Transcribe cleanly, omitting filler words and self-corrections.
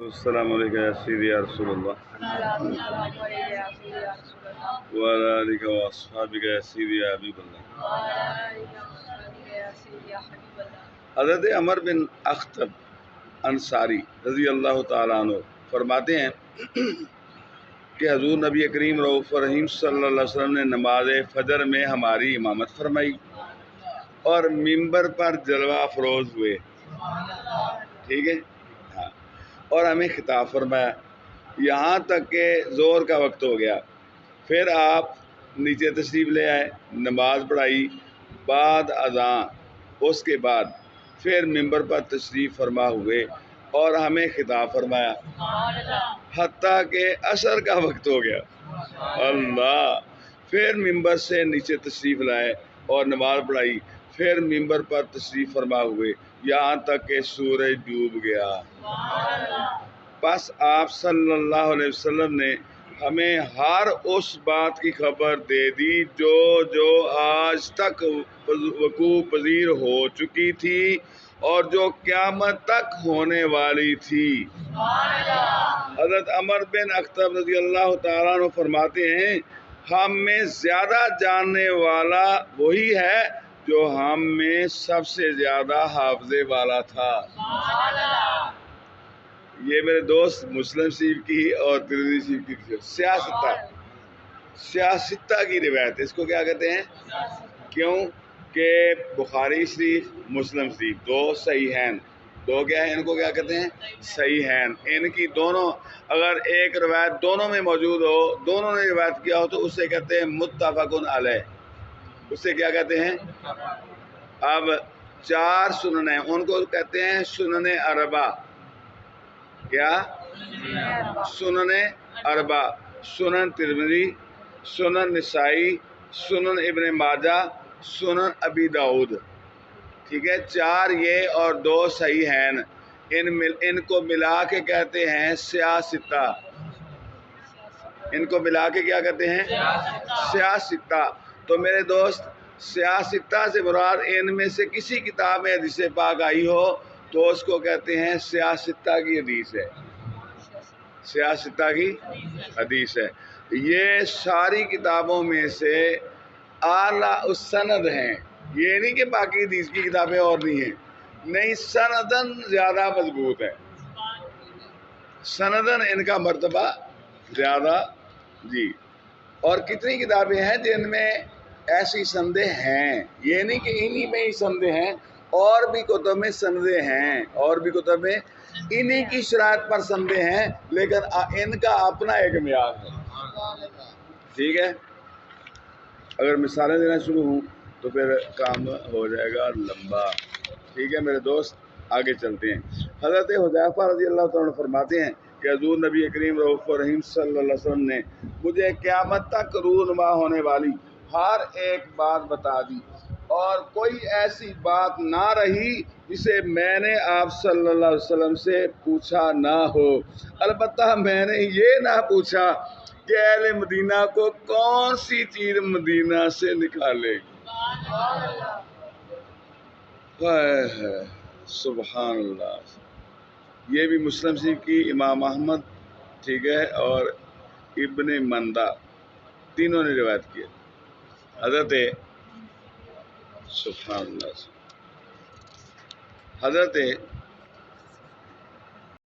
السلام علیکم یا سیدی یا رسول اللہ وعلی آلک و اصحابک یا سیدی یا حبیب اللہ۔ حضرت عمر بن اخطب انصاری رضی اللہ تعالیٰ عنہ فرماتے ہیں کہ حضور نبی کریم رؤوف رحیم صلی اللہ علیہ وسلم نے نماز فجر میں ہماری امامت فرمائی اور ممبر پر جلوہ افروز ہوئے، ٹھیک ہے، ہاں، اور ہمیں خطاب فرمایا یہاں تک کہ زور کا وقت ہو گیا۔ پھر آپ نیچے تشریف لے آئے، نماز پڑھائی، بعد اذان، اس کے بعد پھر ممبر پر تشریف فرما ہوئے اور ہمیں خطاب فرمایا حتیٰ کہ عصر کا وقت ہو گیا، اللہ۔ پھر ممبر سے نیچے تشریف لائے اور نماز پڑھائی، پھر ممبر پر تشریف فرما ہوئے یہاں تک کہ سورج ڈوب گیا۔ بس آپ صلی اللہ علیہ وسلم نے ہمیں ہر اس بات کی خبر دے دی جو آج تک وقوع پذیر ہو چکی تھی اور جو قیامت تک ہونے والی تھی۔ حضرت عمر بن اخطب رضی اللہ تعالیٰ عنہ فرماتے ہیں ہم میں زیادہ جاننے والا وہی ہے جو ہم میں سب سے زیادہ حافظے والا تھا۔ یہ میرے دوست مسلم شریف کی اور ترمذی شریف کی سیاستہ کی روایت ہے، اس کو کیا کہتے ہیں؟ کیوں کہ بخاری شریف مسلم شریف دو صحیحین، دو کیا ہے، ان کو کیا کہتے ہیں؟ صحیحین۔ ان کی دونوں اگر ایک روایت دونوں میں موجود ہو، دونوں نے روایت کیا ہو تو اسے کہتے ہیں متفق علیہ، اسے کیا کہتے ہیں؟ اب چار سنن ہیں، ان کو کہتے ہیں سنن اربع۔ کیا؟ سنن اربع، سنن ترمذی، سنن نسائی، سنن ابن ماجہ، سنن ابی داؤد، ٹھیک ہے، چار یہ اور دو صحیحین، ان کو ملا کے کہتے ہیں سیاستہ۔ ان کو ملا کے کیا کہتے ہیں؟ سیاستہ۔ تو میرے دوست سیاستہ سے مراد ان میں سے کسی کتاب میں حدیث پاک آئی ہو تو اس کو کہتے ہیں سیاستہ کی حدیث ہے، سیاستہ کی حدیث ہے۔ یہ ساری کتابوں میں سے اعلیٰ السند ہیں، یہ نہیں کہ باقی حدیث کی کتابیں اور نہیں ہیں، نہیں، سندن زیادہ مضبوط ہے، سندن ان کا مرتبہ زیادہ، جی۔ اور کتنی کتابیں ہیں جن میں ایسی سندیں ہیں، یہ نہیں کہ انہی میں ہی سندیں ہیں، اور بھی کتب میں سندیں ہیں، اور بھی کتب میں انہی کی شرائط پر سندیں ہیں، لیکن ان کا اپنا ایک معیار ہے، ٹھیک ہے۔ اگر مثالیں دینا شروع ہوں تو پھر کام ہو جائے گا لمبا، ٹھیک ہے میرے دوست، آگے چلتے ہیں۔ حضرت حذیفہ رضی اللہ تعالیٰ عنہ فرماتے ہیں کہ حضور نبی کریم رؤوف رحیم صلی اللہ علیہ وسلم نے مجھے قیامت تک رونما ہونے والی ہر ایک بات بتا دی اور کوئی ایسی بات نہ رہی جسے میں نے آپ صلی اللہ علیہ وسلم سے پوچھا نہ ہو، البتہ میں نے یہ نہ پوچھا کہ اہل مدینہ کو کون سی چیز مدینہ سے نکالے گی۔ سبحان اللہ۔ یہ بھی مسلم شریف کی، امام احمد، ٹھیک ہے، اور ابن مندہ تینوں نے روایت کی ہے۔ حضرت سبحان اللہ، حضرت